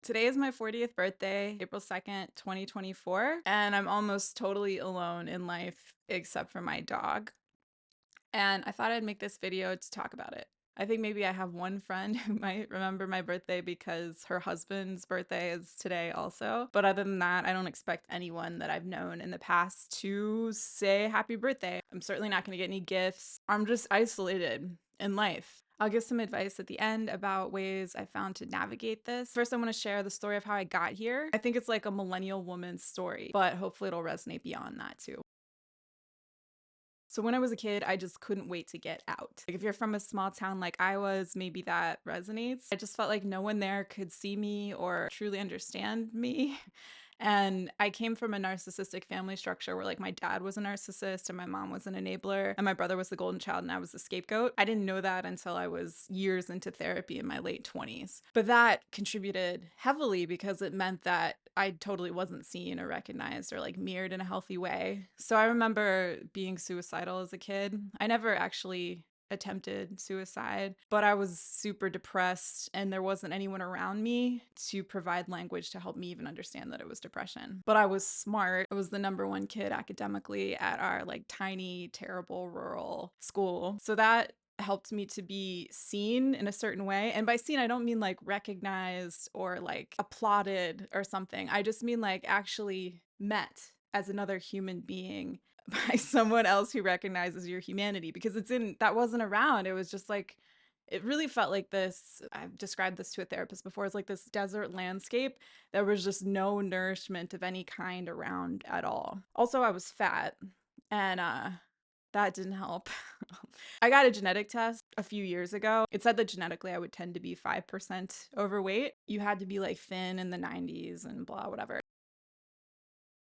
Today is my 40th birthday, April 2nd, 2024, and I'm almost totally alone in life except for my dog. And I thought I'd make this video to talk about it. I think maybe I have one friend who might remember my birthday because her husband's birthday is today also. But other than that, I don't expect anyone that I've known in the past to say happy birthday. I'm certainly not going to get any gifts. I'm just isolated in life. I'll give some advice at the end about ways I found to navigate this. First, I want to share the story of how I got here. I think it's like a millennial woman's story, but hopefully it'll resonate beyond that too. So when I was a kid, I just couldn't wait to get out. Like if you're from a small town like I was, maybe that resonates. I just felt like no one there could see me or truly understand me. And I came from a narcissistic family structure where like my dad was a narcissist and my mom was an enabler and my brother was the golden child and I was the scapegoat. I didn't know that until I was years into therapy in my late 20s. But that contributed heavily because it meant that I totally wasn't seen or recognized or like mirrored in a healthy way. So I remember being suicidal as a kid. I never actually attempted suicide, but I was super depressed and there wasn't anyone around me to provide language to help me even understand that it was depression. But I was smart. I was the number one kid academically at our like tiny, terrible rural school. So that helped me to be seen in a certain way. And by seen, I don't mean like recognized or like applauded or something. I just mean like actually met as another human being by someone else who recognizes your humanity, because that wasn't around. It was just like, it really felt like this. I've described this to a therapist before. It's like this desert landscape. There was just no nourishment of any kind around at all. Also, I was fat and that didn't help. I got a genetic test a few years ago. It said that genetically I would tend to be 5% overweight. You had to be like thin in the 90s and blah, whatever.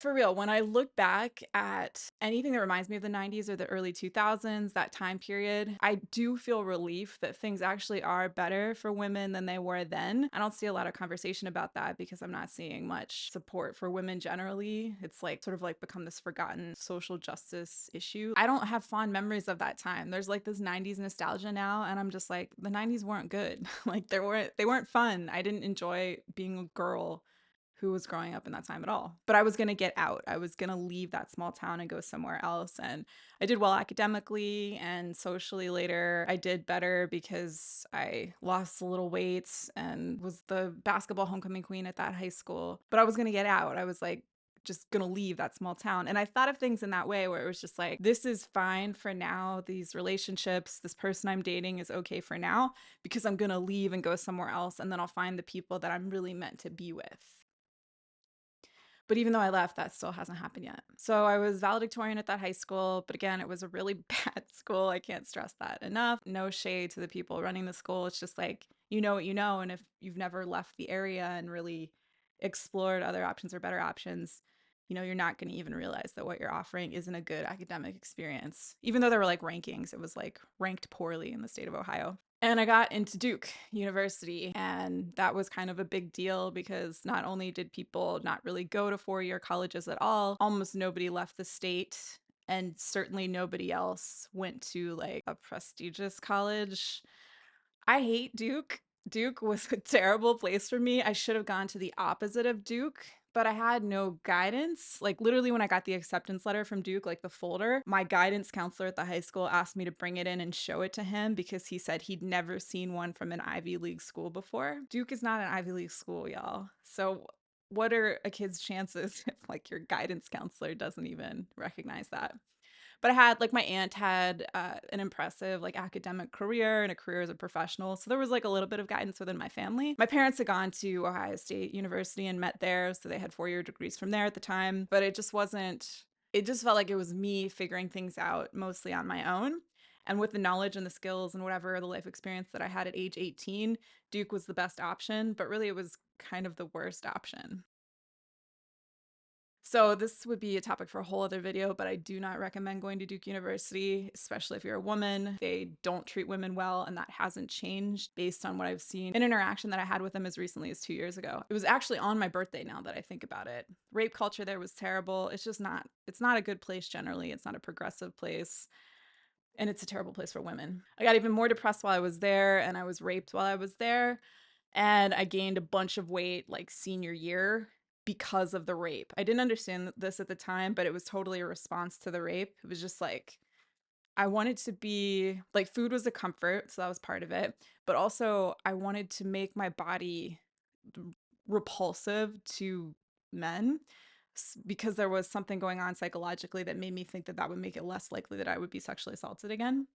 For real, when I look back at anything that reminds me of the 90s or the early 2000s, that time period, I do feel relief that things actually are better for women than they were then. I don't see a lot of conversation about that because I'm not seeing much support for women generally. It's like sort of like become this forgotten social justice issue. I don't have fond memories of that time. There's like this 90s nostalgia now, and I'm just like, the 90s weren't good. Like they weren't fun. I didn't enjoy being a girl who was growing up in that time at all. But I was going to get out. I was going to leave that small town and go somewhere else. And I did well academically and socially later. I did better because I lost a little weight and was the basketball homecoming queen at that high school. But I was going to get out. I was like, just gonna leave that small town. And I thought of things in that way where it was just like, this is fine for now. These relationships, this person I'm dating is okay for now because I'm gonna leave and go somewhere else. And then I'll find the people that I'm really meant to be with. But even though I left, that still hasn't happened yet. So I was valedictorian at that high school, but again, it was a really bad school. I can't stress that enough. No shade to the people running the school. It's just like, you know what you know. And if you've never left the area and really explored other options or better options, you're not going to even realize that what you're offering isn't a good academic experience. Even though there were like rankings, it was like ranked poorly in the state of Ohio. And I got into Duke University, and that was kind of a big deal because not only did people not really go to four-year colleges at all, almost nobody left the state, and certainly nobody else went to like a prestigious college. I hate Duke. Duke was a terrible place for me. I should have gone to the opposite of Duke, but I had no guidance. Like literally when I got the acceptance letter from Duke, like the folder, my guidance counselor at the high school asked me to bring it in and show it to him because he said he'd never seen one from an Ivy League school before. Duke is not an Ivy League school, y'all. So what are a kid's chances if like your guidance counselor doesn't even recognize that? But I had like my aunt had an impressive like academic career and a career as a professional. So there was like a little bit of guidance within my family. My parents had gone to Ohio State University and met there. So they had 4-year degrees from there at the time. But it just wasn't, it just felt like it was me figuring things out mostly on my own. And with the knowledge and the skills and whatever the life experience that I had at age 18, Duke was the best option. But really, it was kind of the worst option. So this would be a topic for a whole other video, but I do not recommend going to Duke University, especially if you're a woman. They don't treat women well, and that hasn't changed based on what I've seen. An interaction that I had with them as recently as 2 years ago. It was actually on my birthday now that I think about it. Rape culture there was terrible. It's not a good place generally. It's not a progressive place. And it's a terrible place for women. I got even more depressed while I was there, and I was raped while I was there. And I gained a bunch of weight like senior year because of the rape. I didn't understand this at the time, but it was totally a response to the rape. It was just like, I wanted to be like, food was a comfort, so that was part of it. But also, I wanted to make my body repulsive to men because there was something going on psychologically that made me think that that would make it less likely that I would be sexually assaulted again.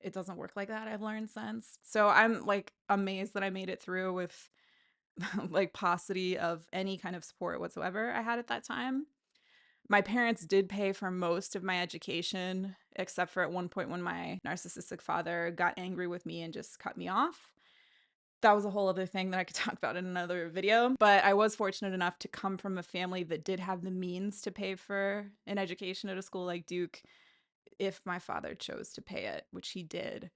It doesn't work like that, I've learned since. So I'm like amazed that I made it through with like paucity of any kind of support whatsoever I had at that time. My parents did pay for most of my education, except for at one point when my narcissistic father got angry with me and just cut me off. That was a whole other thing that I could talk about in another video. But I was fortunate enough to come from a family that did have the means to pay for an education at a school like Duke if my father chose to pay it, which he did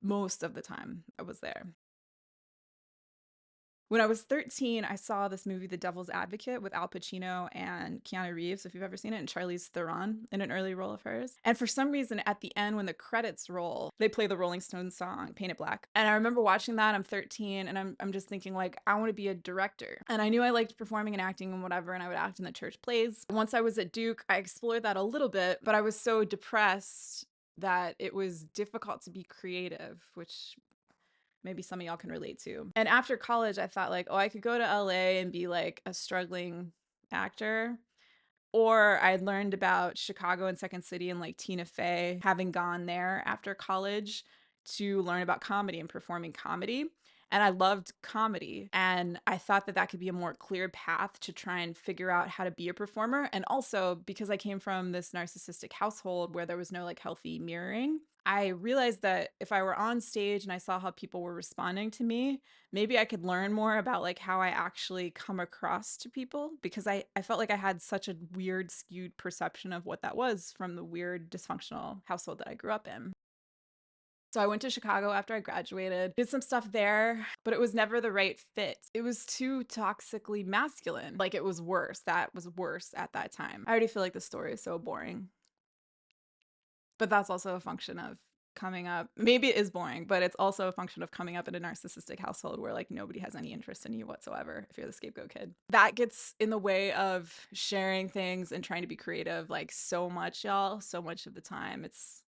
most of the time I was there. When I was 13, I saw this movie, The Devil's Advocate, with Al Pacino and Keanu Reeves, if you've ever seen it, and Charlize Theron in an early role of hers. And for some reason, at the end, when the credits roll, they play the Rolling Stones song, Paint It Black. And I remember watching that, I'm 13, and I'm just thinking, like, I want to be a director. And I knew I liked performing and acting and whatever, and I would act in the church plays. Once I was at Duke, I explored that a little bit, but I was so depressed that it was difficult to be creative, which maybe some of y'all can relate to. And after college, I thought like, oh, I could go to LA and be like a struggling actor. Or I'd learned about Chicago and Second City and like Tina Fey, having gone there after college to learn about comedy and performing comedy. And I loved comedy. And I thought that that could be a more clear path to try and figure out how to be a performer. And also because I came from this narcissistic household where there was no like healthy mirroring, I realized that if I were on stage and I saw how people were responding to me, maybe I could learn more about like how I actually come across to people, because I felt like I had such a weird skewed perception of what that was from the weird dysfunctional household that I grew up in. So I went to Chicago after I graduated, did some stuff there, but it was never the right fit. It was too toxically masculine. Like it was worse. That was worse at that time. I already feel like the story is so boring. But that's also a function of coming up. Maybe it is boring, but it's also a function of coming up in a narcissistic household where like nobody has any interest in you whatsoever if you're the scapegoat kid. That gets in the way of sharing things and trying to be creative like so much, y'all, so much of the time.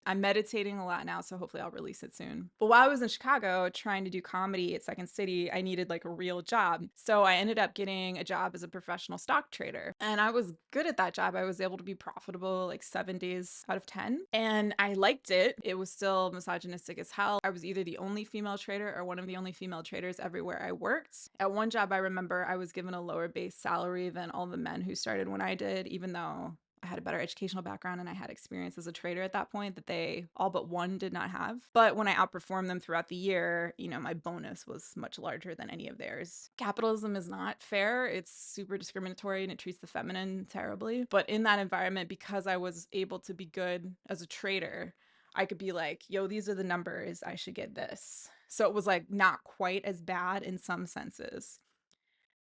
I'm meditating a lot now, so hopefully I'll release it soon. But while I was in Chicago trying to do comedy at Second City, I needed like a real job. So I ended up getting a job as a professional stock trader. And I was good at that job. I was able to be profitable like 7 days out of 10. And I liked it. It was still misogynistic as hell. I was either the only female trader or one of the only female traders everywhere I worked. At one job, I remember I was given a lower base salary than all the men who started when I did, even though I had a better educational background and I had experience as a trader at that point that they all but one did not have. But when I outperformed them throughout the year, you know, my bonus was much larger than any of theirs. Capitalism is not fair. It's super discriminatory and it treats the feminine terribly. But in that environment, because I was able to be good as a trader, I could be like, yo, these are the numbers. I should get this. So it was like not quite as bad in some senses.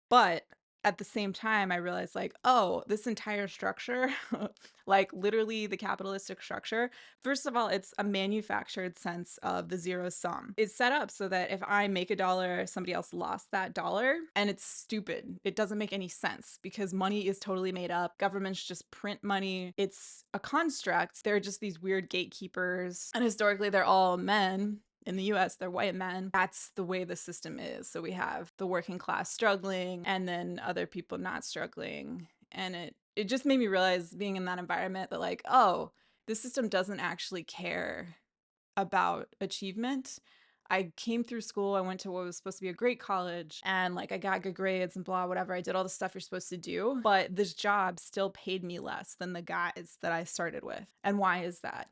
But at the same time, I realized like, oh, this entire structure, like literally the capitalistic structure, first of all, it's a manufactured sense of the zero sum. It's set up so that if I make a dollar, somebody else lost that dollar. And it's stupid. It doesn't make any sense because money is totally made up. Governments just print money. It's a construct. They're just these weird gatekeepers. And historically, they're all men. In the US, they're white men. That's the way the system is. So we have the working class struggling and then other people not struggling. And it just made me realize being in that environment that like, oh, this system doesn't actually care about achievement. I came through school, I went to what was supposed to be a great college, and like I got good grades and blah, whatever. I did all the stuff you're supposed to do, but this job still paid me less than the guys that I started with. And why is that?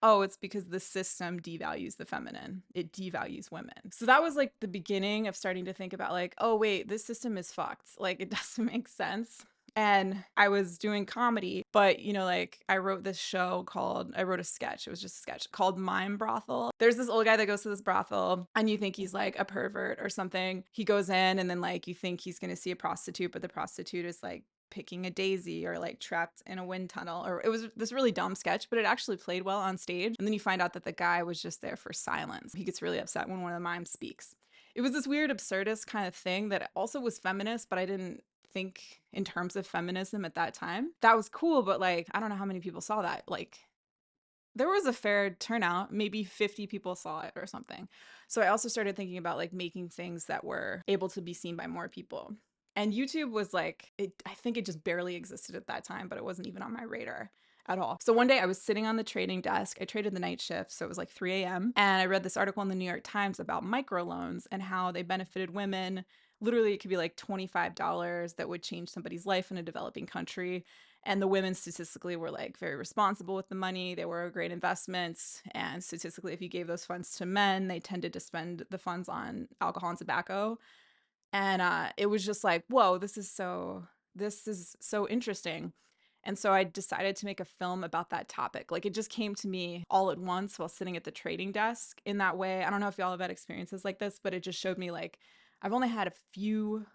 Oh, it's because the system devalues the feminine. It devalues women. So that was like the beginning of starting to think about like, oh, wait, this system is fucked. Like it doesn't make sense. And I was doing comedy, but you know, like I wrote a sketch. It was just a sketch called Mime Brothel. There's this old guy that goes to this brothel and you think he's like a pervert or something. He goes in and then like you think he's going to see a prostitute, but the prostitute is like picking a daisy or like trapped in a wind tunnel. Or it was this really dumb sketch, but it actually played well on stage. And then you find out that the guy was just there for silence. He gets really upset when one of the mimes speaks. It was this weird absurdist kind of thing that also was feminist, but I didn't think in terms of feminism at that time. That was cool, but like I don't know how many people saw that. Like there was a fair turnout, maybe 50 people saw it or something. So I also started thinking about like making things that were able to be seen by more people. And YouTube was like, I think it just barely existed at that time, but it wasn't even on my radar at all. So one day I was sitting on the trading desk. I traded the night shift, so it was like 3 a.m. And I read this article in the New York Times about microloans and how they benefited women. Literally, it could be like $25 that would change somebody's life in a developing country. And the women statistically were like very responsible with the money. They were great investments. And statistically, if you gave those funds to men, they tended to spend the funds on alcohol and tobacco. And it was just like, whoa, this is so interesting. And so I decided to make a film about that topic. Like it just came to me all at once while sitting at the trading desk in that way. I don't know if y'all have had experiences like this, but it just showed me like I've only had a few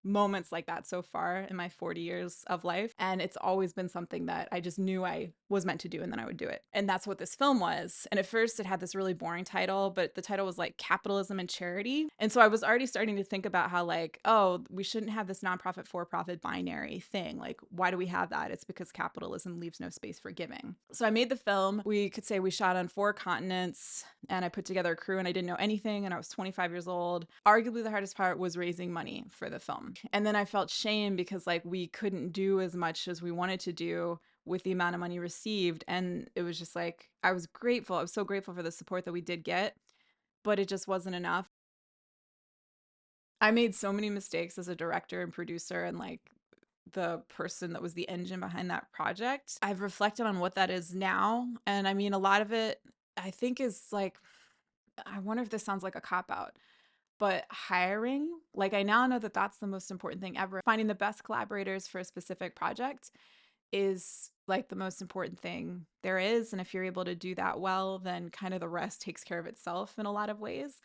moments like that so far in my 40 years of life. And it's always been something that I just knew I was meant to do and then I would do it. And that's what this film was. And at first it had this really boring title, but the title was like Capitalism and Charity. And so I was already starting to think about how like, oh, we shouldn't have this nonprofit for profit binary thing. Like, why do we have that? It's because capitalism leaves no space for giving. So I made the film. We could say we shot on 4 continents and I put together a crew and I didn't know anything and I was 25 years old. Arguably the hardest part was raising money for the film. And then I felt shame because like we couldn't do as much as we wanted to do with the amount of money received. And it was just like, I was grateful. I was so grateful for the support that we did get, but it just wasn't enough. I made so many mistakes as a director and producer and like the person that was the engine behind that project. I've reflected on what that is now. And I mean, a lot of it I think is like, I wonder if this sounds like a cop out, but hiring, like I now know that that's the most important thing ever. Finding the best collaborators for a specific project is like the most important thing there is. And if you're able to do that well, then kind of the rest takes care of itself in a lot of ways.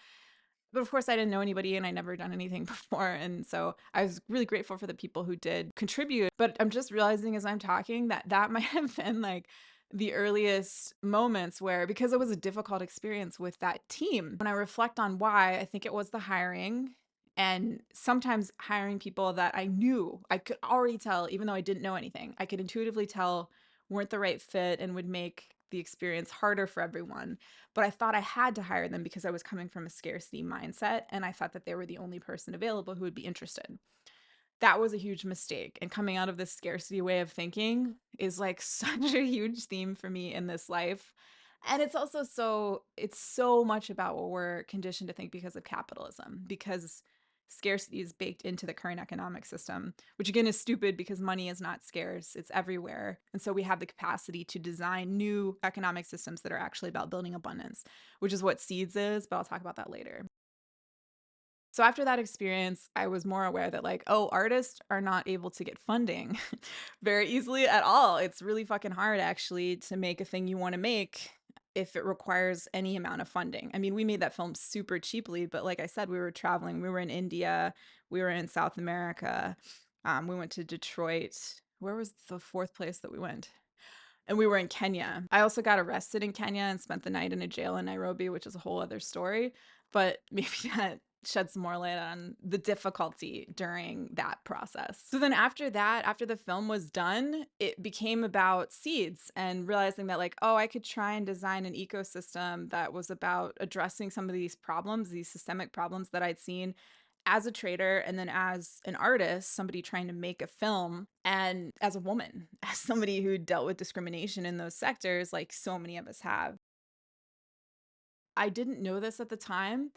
But of course, I didn't know anybody and I never done anything before. And so I was really grateful for the people who did contribute. But I'm just realizing as I'm talking that that might have been like the earliest moments where, because it was a difficult experience with that team, when I reflect on why, I think it was the hiring and sometimes hiring people that I knew I could already tell, even though I didn't know anything, I could intuitively tell weren't the right fit and would make the experience harder for everyone. But I thought I had to hire them because I was coming from a scarcity mindset and I thought that they were the only person available who would be interested. That was a huge mistake. And coming out of this scarcity way of thinking is like such a huge theme for me in this life. And it's also it's so much about what we're conditioned to think because of capitalism, because scarcity is baked into the current economic system, which again is stupid because money is not scarce, it's everywhere. And so we have the capacity to design new economic systems that are actually about building abundance, which is what Seeds is, but I'll talk about that later. So after that experience, I was more aware that like, oh, artists are not able to get funding very easily at all. It's really fucking hard actually to make a thing you want to make if it requires any amount of funding. I mean, we made that film super cheaply, but like I said, we were traveling. We were in India, we were in South America. We went to Detroit. Where was the fourth place that we went? And we were in Kenya. I also got arrested in Kenya and spent the night in a jail in Nairobi, which is a whole other story. But maybe that shed some more light on the difficulty during that process. So then after that, after the film was done, it became about Seeds and realizing that like, oh, I could try and design an ecosystem that was about addressing some of these problems, these systemic problems that I'd seen as a trader and then as an artist, somebody trying to make a film, and as a woman, as somebody who dealt with discrimination in those sectors, like so many of us have. I didn't know this at the time,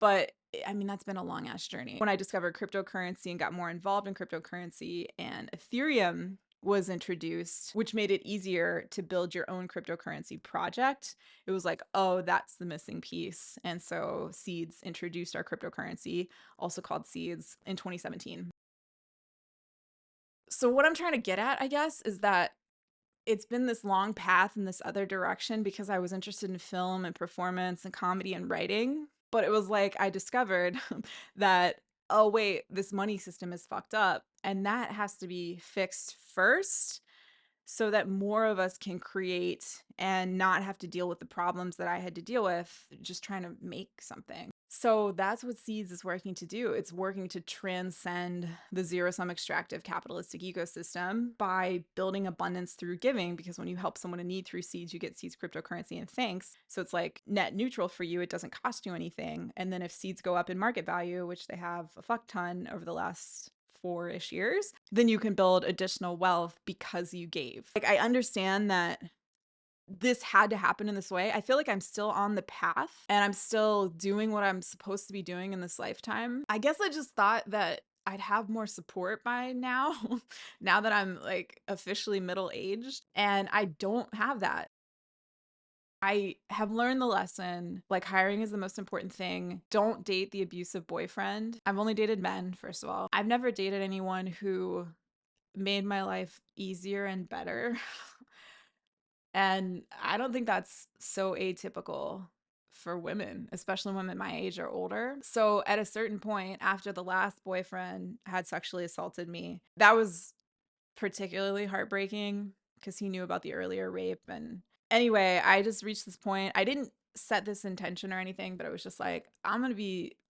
but I mean, that's been a long ass journey. When I discovered cryptocurrency and got more involved in cryptocurrency and Ethereum was introduced, which made it easier to build your own cryptocurrency project, it was like, oh, that's the missing piece. And so Seeds introduced our cryptocurrency, also called Seeds, in 2017. So, what I'm trying to get at, I guess, is that it's been this long path in this other direction because I was interested in film and performance and comedy and writing. But it was like I discovered that, oh, wait, this money system is fucked up. And that has to be fixed first so that more of us can create and not have to deal with the problems that I had to deal with just trying to make something. So that's what Seeds is working to do. It's working to transcend the zero sum extractive capitalistic ecosystem by building abundance through giving. Because when you help someone in need through Seeds, you get Seeds cryptocurrency and thanks. So it's like net neutral for you. It doesn't cost you anything. And then if Seeds go up in market value, which they have a fuck ton over the last 4-ish years, then you can build additional wealth because you gave. Like, I understand that this had to happen in this way. I feel like I'm still on the path and I'm still doing what I'm supposed to be doing in this lifetime. I guess I just thought that I'd have more support by now, now that I'm like officially middle aged, and I don't have that. I have learned the lesson, like, hiring is the most important thing. Don't date the abusive boyfriend. I've only dated men, first of all. I've never dated anyone who made my life easier and better. And I don't think that's so atypical for women, especially women my age or older. So at a certain point, after the last boyfriend had sexually assaulted me, that was particularly heartbreaking because he knew about the earlier rape. And anyway, I just reached this point. I didn't set this intention or anything, but I was just like, I'm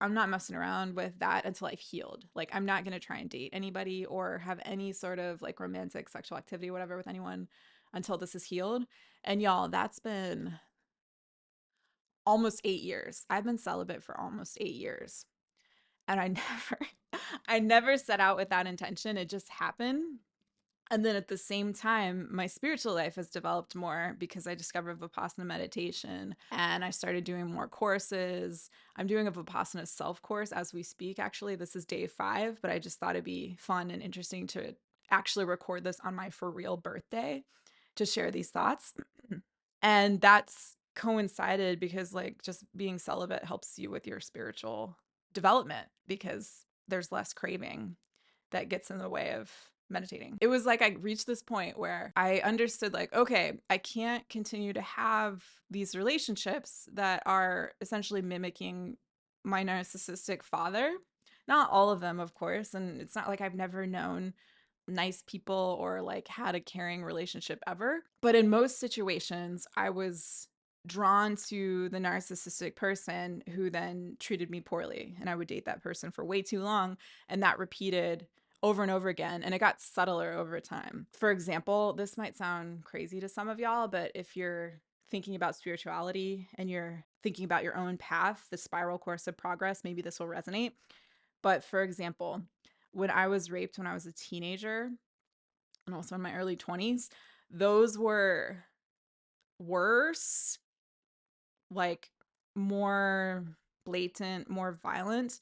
not messing around with that until I've healed. Like, I'm not going to try and date anybody or have any sort of like romantic sexual activity, whatever, with anyone until this is healed. And y'all, that's been almost 8 years. I've been celibate for almost 8 years. And I never set out with that intention. It just happened. And then at the same time, my spiritual life has developed more because I discovered Vipassana meditation and I started doing more courses. I'm doing a Vipassana self course as we speak. Actually, this is day 5, but I just thought it'd be fun and interesting to actually record this on my for real birthday to share these thoughts. And that's coincided because, like, just being celibate helps you with your spiritual development because there's less craving that gets in the way of meditating. It was like I reached this point where I understood, like, okay, I can't continue to have these relationships that are essentially mimicking my narcissistic father. Not all of them, of course. And it's not like I've never known nice people or like had a caring relationship ever. But in most situations, I was drawn to the narcissistic person who then treated me poorly. And I would date that person for way too long. And that repeated over and over again. And it got subtler over time. For example, this might sound crazy to some of y'all, but if you're thinking about spirituality and you're thinking about your own path, the spiral course of progress, maybe this will resonate. But for example, when I was raped when I was a teenager and also in my early 20s, those were worse, like more blatant, more violent.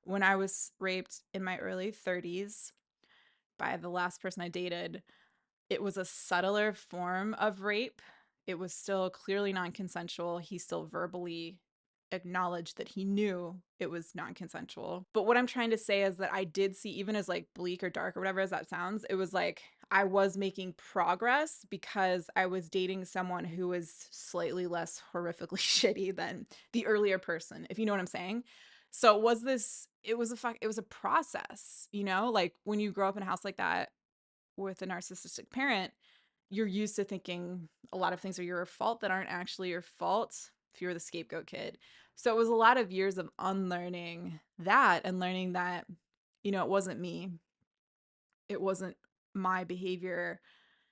When I was raped in my early 30s by the last person I dated, it was a subtler form of rape. It was still clearly non-consensual. He still verbally acknowledged that he knew it was non-consensual. But what I'm trying to say is that I did see, even as like bleak or dark or whatever as that sounds, it was like I was making progress because I was dating someone who was slightly less horrifically shitty than the earlier person, if you know what I'm saying. So it was a process, you know, like when you grow up in a house like that with a narcissistic parent, you're used to thinking a lot of things are your fault that aren't actually your fault if you're the scapegoat kid. So it was a lot of years of unlearning that and learning that, you know, it wasn't me. It wasn't my behavior.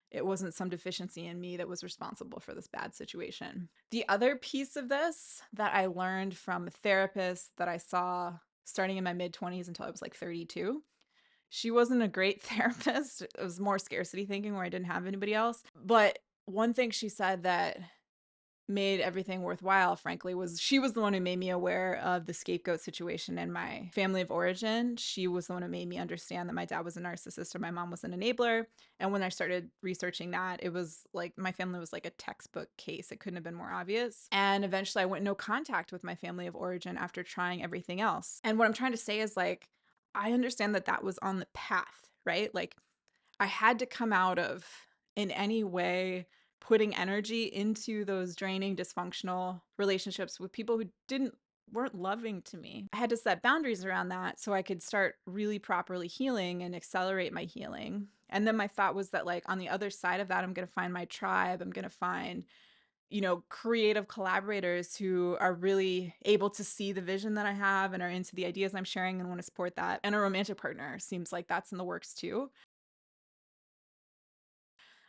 It wasn't some deficiency in me that was responsible for this bad situation. The other piece of this that I learned from a therapist that I saw starting in my mid 20s until I was like 32, she wasn't a great therapist. It was more scarcity thinking where I didn't have anybody else. But one thing she said that made everything worthwhile, frankly, was she was the one who made me aware of the scapegoat situation in my family of origin. She was the one who made me understand that my dad was a narcissist or my mom was an enabler. And when I started researching that, it was like my family was like a textbook case. It couldn't have been more obvious. And eventually I went no contact with my family of origin after trying everything else. And what I'm trying to say is, like, I understand that that was on the path, right? Like, I had to come out of, in any way, putting energy into those draining, dysfunctional relationships with people who weren't loving to me. I had to set boundaries around that so I could start really properly healing and accelerate my healing. And then my thought was that, like, on the other side of that, I'm going to find my tribe. I'm going to find creative collaborators who are really able to see the vision that I have and are into the ideas I'm sharing and want to support that. And a romantic partner seems like that's in the works too.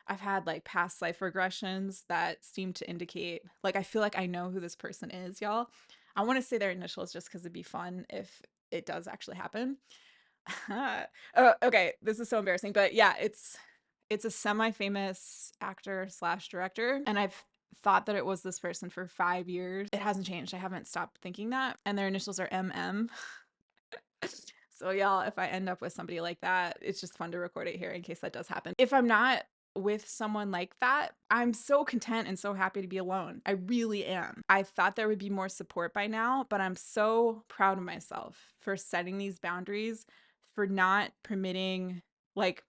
I've had like past life regressions that seem to indicate, like, I feel like I know who this person is, y'all. I want to say their initials just because it'd be fun if it does actually happen. Oh, okay, this is so embarrassing, but yeah, it's a semi-famous actor slash director, and I've thought that it was this person for 5 years. It hasn't changed. I haven't stopped thinking that, and their initials are MM. So y'all, if I end up with somebody like that, it's just fun to record it here in case that does happen. If I'm not with someone like that, I'm so content and so happy to be alone. I really am. I thought there would be more support by now, but I'm so proud of myself for setting these boundaries, for not permitting, like,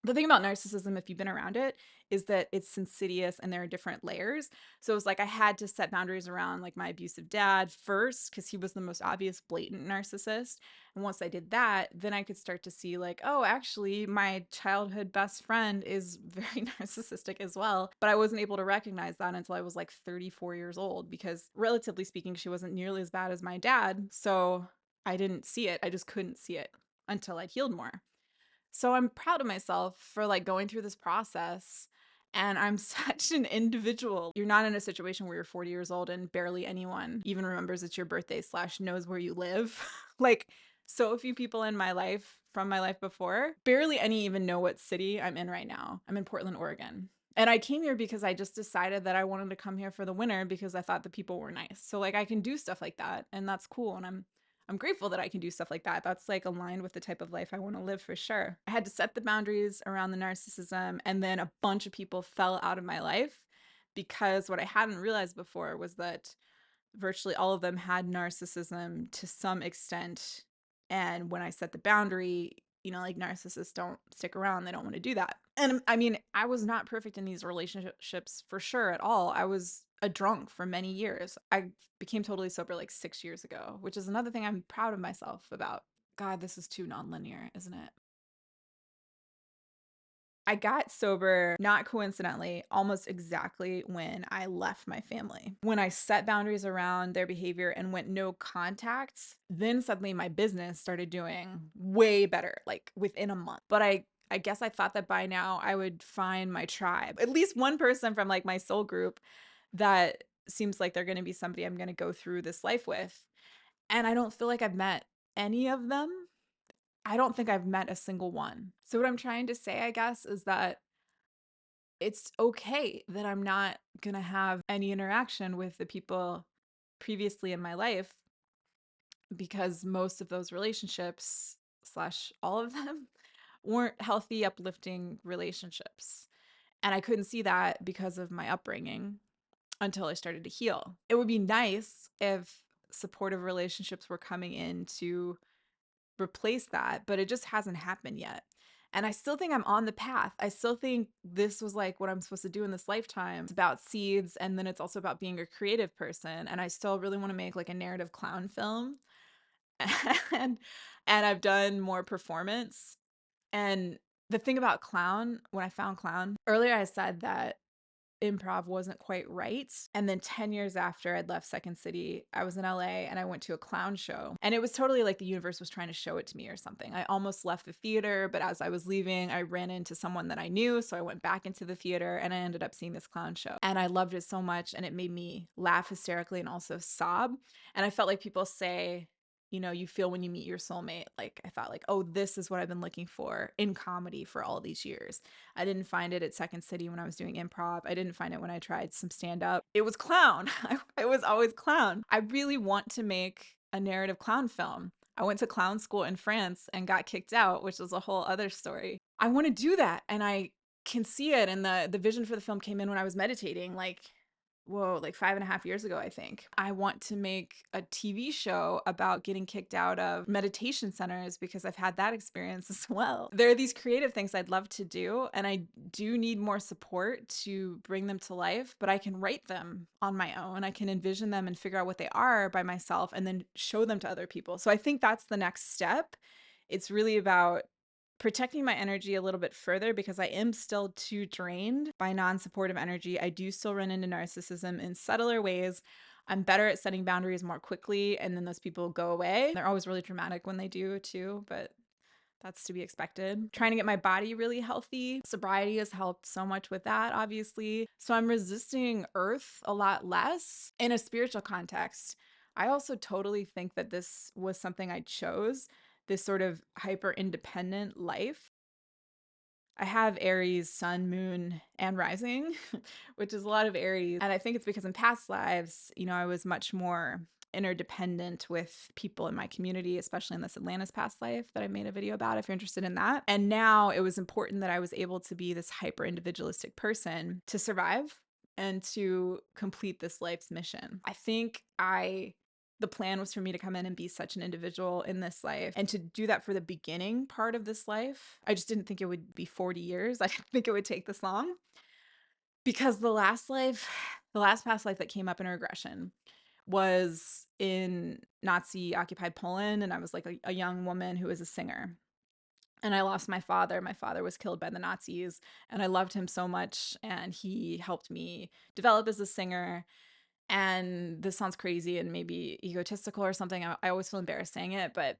the thing about narcissism, if you've been around it, is that it's insidious and there are different layers. So it was like I had to set boundaries around like my abusive dad first because he was the most obvious, blatant narcissist. And once I did that, then I could start to see like, oh, actually, my childhood best friend is very narcissistic as well. But I wasn't able to recognize that until I was like 34 years old because, relatively speaking, she wasn't nearly as bad as my dad. So I didn't see it. I just couldn't see it until I'd healed more. So I'm proud of myself for like going through this process. And I'm such an individual. You're not in a situation where you're 40 years old and barely anyone even remembers it's your birthday slash knows where you live. Like, so few people in my life from my life before, barely any even know what city I'm in right now. I'm in Portland, Oregon. And I came here because I just decided that I wanted to come here for the winter because I thought the people were nice. So like I can do stuff like that and that's cool. And I'm grateful that I can do stuff like that. That's like aligned with the type of life I want to live for sure. I had to set the boundaries around the narcissism, and then a bunch of people fell out of my life because what I hadn't realized before was that virtually all of them had narcissism to some extent. And when I set the boundary, like narcissists don't stick around, they don't want to do that. And I mean, I was not perfect in these relationships for sure at all. I was a drunk for many years. I became totally sober like 6 years ago, which is another thing I'm proud of myself about. God, this is too nonlinear, isn't it? I got sober, not coincidentally, almost exactly when I left my family. When I set boundaries around their behavior and went no contact, then suddenly my business started doing way better, like within a month. But I guess I thought that by now I would find my tribe, at least one person from like my soul group that seems like they're going to be somebody I'm going to go through this life with. And I don't feel like I've met any of them. I don't think I've met a single one. So, what I'm trying to say, I guess, is that it's okay that I'm not going to have any interaction with the people previously in my life because most of those relationships, slash, all of them, weren't healthy, uplifting relationships. And I couldn't see that because of my upbringing until I started to heal. It would be nice if supportive relationships were coming in to replace that, but it just hasn't happened yet. And I still think I'm on the path. I still think this was like what I'm supposed to do in this lifetime. It's about seeds, and then it's also about being a creative person. And I still really want to make like a narrative clown film. and and I've done more performance. And the thing about clown, when I found clown, earlier I said that improv wasn't quite right. And then 10 years after I'd left Second City, I was in LA and I went to a clown show. And it was totally like the universe was trying to show it to me or something. I almost left the theater, but as I was leaving, I ran into someone that I knew. So I went back into the theater and I ended up seeing this clown show. And I loved it so much. And it made me laugh hysterically and also sob. And I felt like people say, you feel when you meet your soulmate. Like I thought like, oh, this is what I've been looking for in comedy for all these years. I didn't find it at Second City when I was doing improv. I didn't find it when I tried some stand up. It was clown. I was always clown. I really want to make a narrative clown film. I went to clown school in France and got kicked out, which is a whole other story. I want to do that. And I can see it. And the vision for the film came in when I was meditating. Like, whoa, like 5.5 years ago, I think. I want to make a TV show about getting kicked out of meditation centers because I've had that experience as well. There are these creative things I'd love to do, and I do need more support to bring them to life, but I can write them on my own. I can envision them and figure out what they are by myself and then show them to other people. So I think that's the next step. It's really about protecting my energy a little bit further because I am still too drained by non-supportive energy. I do still run into narcissism in subtler ways. I'm better at setting boundaries more quickly, and then those people go away. They're always really dramatic when they do too, but that's to be expected. Trying to get my body really healthy. Sobriety has helped so much with that, obviously. So I'm resisting earth a lot less in a spiritual context. I also totally think that this was something I chose, this sort of hyper independent life. I have Aries, sun, moon, and rising, which is a lot of Aries. And I think it's because in past lives, I was much more interdependent with people in my community, especially in this Atlantis past life that I made a video about if you're interested in that. And now it was important that I was able to be this hyper individualistic person to survive and to complete this life's mission. I think the plan was for me to come in and be such an individual in this life and to do that for the beginning part of this life. I just didn't think it would be 40 years. I didn't think it would take this long because the last past life that came up in regression was in Nazi occupied Poland. And I was like a young woman who was a singer. And I lost my father. My father was killed by the Nazis, and I loved him so much. And he helped me develop as a singer. And this sounds crazy and maybe egotistical or something. I always feel embarrassed saying it, but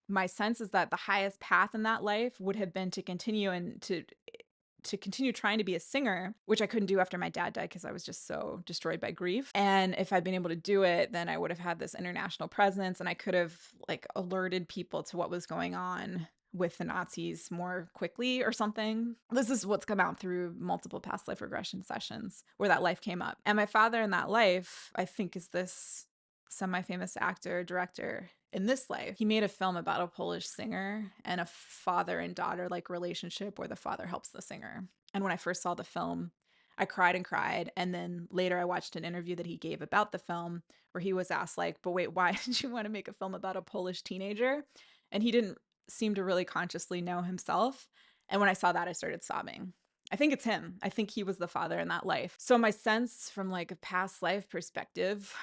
my sense is that the highest path in that life would have been to continue and to continue trying to be a singer, which I couldn't do after my dad died because I was just so destroyed by grief. And if I'd been able to do it, then I would have had this international presence and I could have like alerted people to what was going on with the Nazis more quickly or something. This is what's come out through multiple past life regression sessions where that life came up. And my father in that life, I think, is this semi-famous actor, director in this life. He made a film about a Polish singer and a father and daughter like relationship where the father helps the singer. And when I first saw the film, I cried and cried. And then later I watched an interview that he gave about the film where he was asked like, but wait, why did you want to make a film about a Polish teenager? And he didn't seem to really consciously know himself. And when I saw that, I started sobbing. I think it's him. I think he was the father in that life. So my sense from like a past life perspective,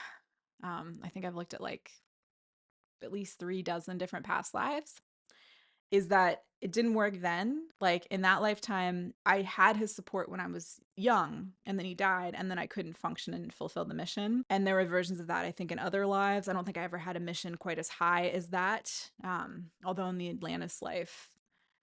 I think I've looked at like at least 36 different past lives, is that it didn't work then. Like in that lifetime, I had his support when I was young and then he died and then I couldn't function and fulfill the mission. And there were versions of that, I think, in other lives. I don't think I ever had a mission quite as high as that. Although in the Atlantis life,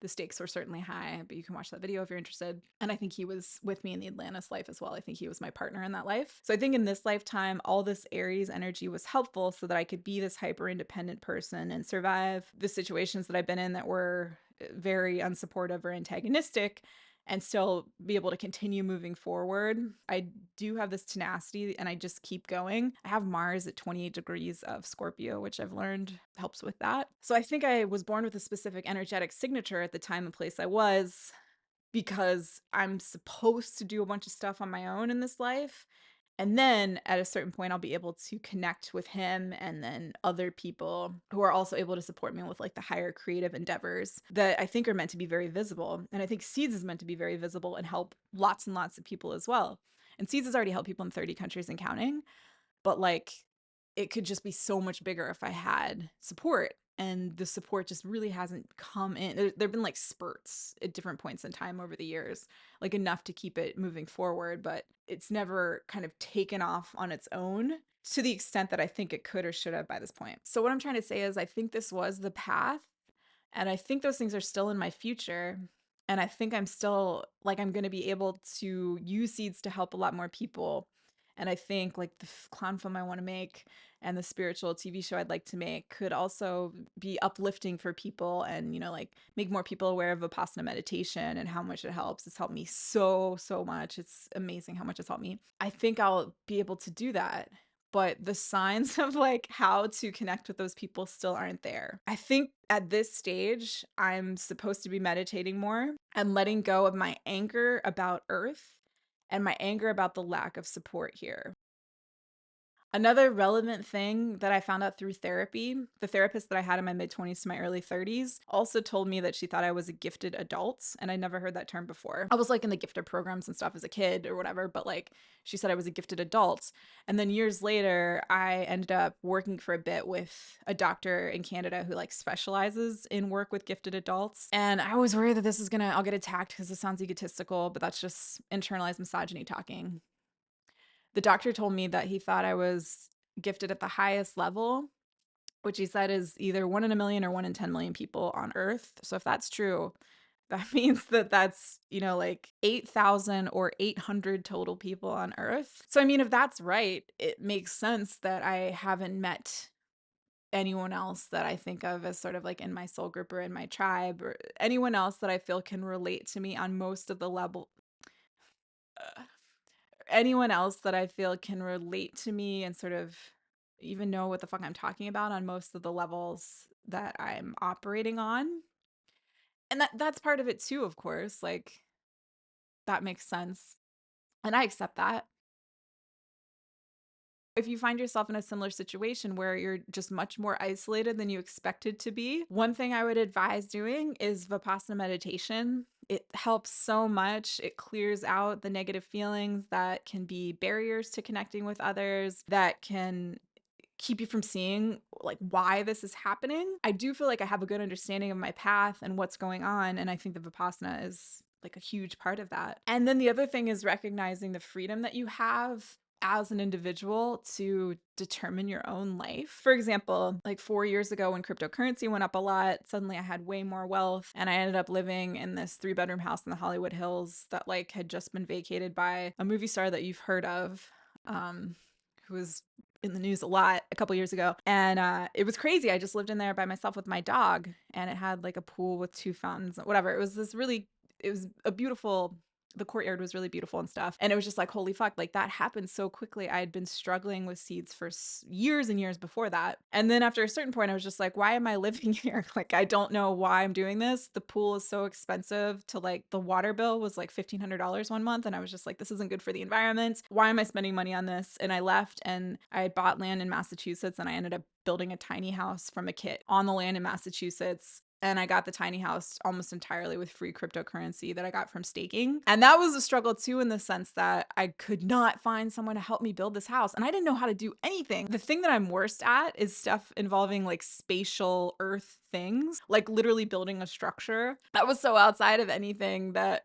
the stakes were certainly high, but you can watch that video if you're interested. And I think he was with me in the Atlantis life as well. I think he was my partner in that life. So I think in this lifetime, all this Aries energy was helpful so that I could be this hyper independent person and survive the situations that I've been in that were very unsupportive or antagonistic and still be able to continue moving forward. I do have this tenacity and I just keep going. I have Mars at 28 degrees of Scorpio, which I've learned helps with that. So I think I was born with a specific energetic signature at the time and place I was because I'm supposed to do a bunch of stuff on my own in this life. And then at a certain point, I'll be able to connect with him and then other people who are also able to support me with like the higher creative endeavors that I think are meant to be very visible. And I think Seeds is meant to be very visible and help lots and lots of people as well. And Seeds has already helped people in 30 countries and counting, but like it could just be so much bigger if I had support. And the support just really hasn't come in. There have been like spurts at different points in time over the years, like enough to keep it moving forward, but it's never kind of taken off on its own to the extent that I think it could or should have by this point. So what I'm trying to say is I think this was the path, and I think those things are still in my future. And I think I'm still like, I'm going to be able to use Seeds to help a lot more people. And I think like the clown film I want to make and the spiritual TV show I'd like to make could also be uplifting for people and, like make more people aware of Vipassana meditation and how much it helps. It's helped me so, so much. It's amazing how much it's helped me. I think I'll be able to do that. But the signs of like how to connect with those people still aren't there. I think at this stage, I'm supposed to be meditating more and letting go of my anger about Earth and my anger about the lack of support here. Another relevant thing that I found out through therapy, the therapist that I had in my mid 20s to my early 30s also told me that she thought I was a gifted adult. And I never heard that term before. I was like in the gifted programs and stuff as a kid or whatever, but like she said I was a gifted adult. And then years later, I ended up working for a bit with a doctor in Canada who like specializes in work with gifted adults. And I was worried that this is gonna, I'll get attacked because this sounds egotistical, but that's just internalized misogyny talking. The doctor told me that he thought I was gifted at the highest level, which he said is either 1 in a million or 1 in 10 million people on Earth. So if that's true, that means that that's, like 8,000 or 800 total people on Earth. So, I mean, if that's right, it makes sense that I haven't met anyone else that I think of as sort of like in my soul group or in my tribe or anyone else that I feel can relate to me on most of the level. Anyone else that I feel can relate to me and sort of even know what the fuck I'm talking about on most of the levels that I'm operating on. And that's part of it too, of course. Like that makes sense. And I accept that. If you find yourself in a similar situation where you're just much more isolated than you expected to be, one thing I would advise doing is Vipassana meditation. It helps so much. It clears out the negative feelings that can be barriers to connecting with others, that can keep you from seeing like why this is happening. I do feel like I have a good understanding of my path and what's going on, and I think the Vipassana is like a huge part of that. And then the other thing is recognizing the freedom that you have as an individual to determine your own life. For example, like 4 years ago when cryptocurrency went up a lot, suddenly I had way more wealth and I ended up living in this 3-bedroom house in the Hollywood Hills that like had just been vacated by a movie star that you've heard of, who was in the news a lot a couple years ago. And it was crazy. I just lived in there by myself with my dog, and it had like a pool with 2 fountains, whatever. It was a beautiful, the courtyard was really beautiful and stuff. And it was just like, holy fuck, like that happened so quickly. I had been struggling with seeds for years and years before that. And then after a certain point, I was just like, why am I living here? Like, I don't know why I'm doing this. The pool is so expensive to like, the water bill was like $1,500 one month. And I was just like, this isn't good for the environment. Why am I spending money on this? And I left and I had bought land in Massachusetts, and I ended up building a tiny house from a kit on the land in Massachusetts. And I got the tiny house almost entirely with free cryptocurrency that I got from staking. And that was a struggle too, in the sense that I could not find someone to help me build this house. And I didn't know how to do anything. The thing that I'm worst at is stuff involving like spatial earth things, like literally building a structure. That was so outside of anything that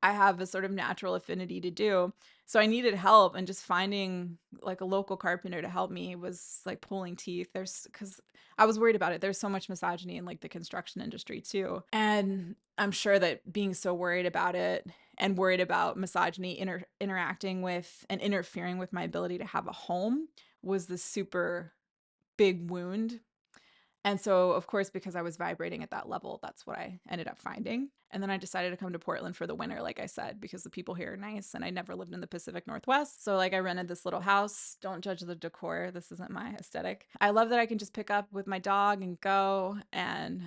I have a sort of natural affinity to do. So I needed help, and just finding like a local carpenter to help me was like pulling teeth. Because I was worried about it. There's so much misogyny in like the construction industry too. And I'm sure that being so worried about it and worried about misogyny interacting with and interfering with my ability to have a home was the super big wound. And so, of course, because I was vibrating at that level, that's what I ended up finding. And then I decided to come to Portland for the winter, like I said, because the people here are nice, and I never lived in the Pacific Northwest. So, like, I rented this little house. Don't judge the decor. This isn't my aesthetic. I love that I can just pick up with my dog and go, and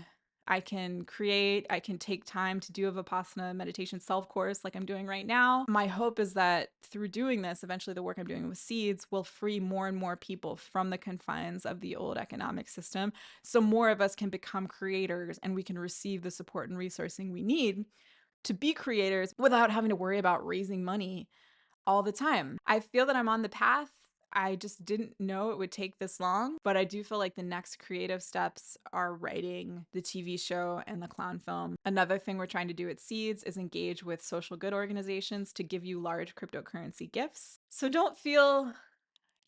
I can create, I can take time to do a Vipassana meditation self course like I'm doing right now. My hope is that through doing this, eventually the work I'm doing with seeds will free more and more people from the confines of the old economic system, so more of us can become creators and we can receive the support and resourcing we need to be creators without having to worry about raising money all the time. I feel that I'm on the path. I just didn't know it would take this long, but I do feel like the next creative steps are writing the TV show and the clown film. Another thing we're trying to do at Seeds is engage with social good organizations to give you large cryptocurrency gifts. So don't feel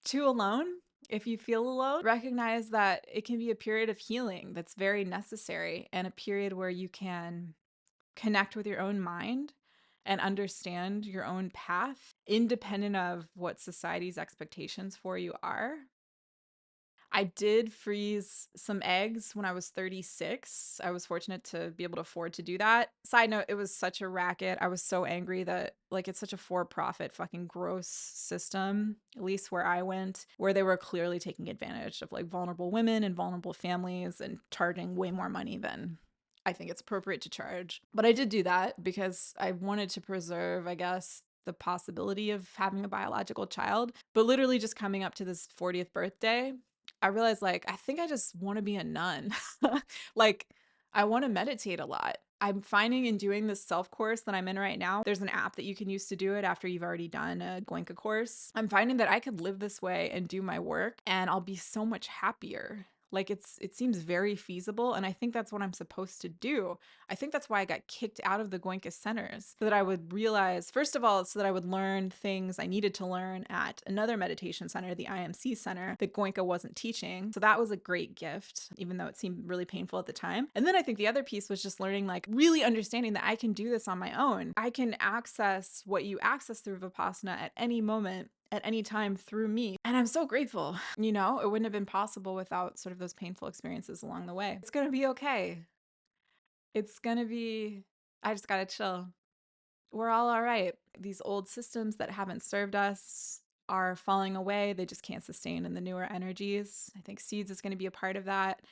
too alone. If you feel alone, recognize that it can be a period of healing that's very necessary, and a period where you can connect with your own mind and understand your own path, independent of what society's expectations for you are. I did freeze some eggs when I was 36. I was fortunate to be able to afford to do that. Side note, it was such a racket. I was so angry that like it's such a for-profit fucking gross system, at least where I went, where they were clearly taking advantage of like vulnerable women and vulnerable families and charging way more money than I think it's appropriate to charge. But I did do that because I wanted to preserve, I guess, the possibility of having a biological child. But literally just coming up to this 40th birthday, I realized like, I think I just want to be a nun. Like, I want to meditate a lot. I'm finding in doing this self course that I'm in right now, there's an app that you can use to do it after you've already done a Goenka course. I'm finding that I could live this way and do my work and I'll be so much happier. Like it seems very feasible, and I think that's what I'm supposed to do. I think that's why I got kicked out of the Goenka centers, so that I would realize, first of all, so that I would learn things I needed to learn at another meditation center, the IMC center, that Goenka wasn't teaching. So that was a great gift, even though it seemed really painful at the time. And then I think the other piece was just learning, like really understanding that I can do this on my own. I can access what you access through Vipassana at any moment, at any time through me. And I'm so grateful. You know, it wouldn't have been possible without sort of those painful experiences along the way. It's going to be okay. It's going to be, I just got to chill. We're all right. These old systems that haven't served us are falling away. They just can't sustain in the newer energies. I think Seeds is going to be a part of that.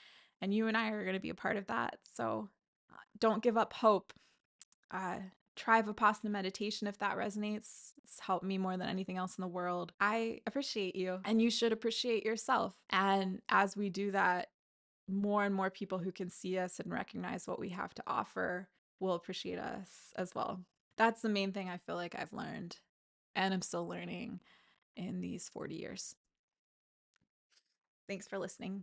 And you and I are going to be a part of that. So don't give up hope. Uh, Try Vipassana meditation if that resonates. It's helped me more than anything else in the world. I appreciate you, and you should appreciate yourself. And as we do that, more and more people who can see us and recognize what we have to offer will appreciate us as well. That's the main thing I feel like I've learned, and I'm still learning in these 40 years. Thanks for listening.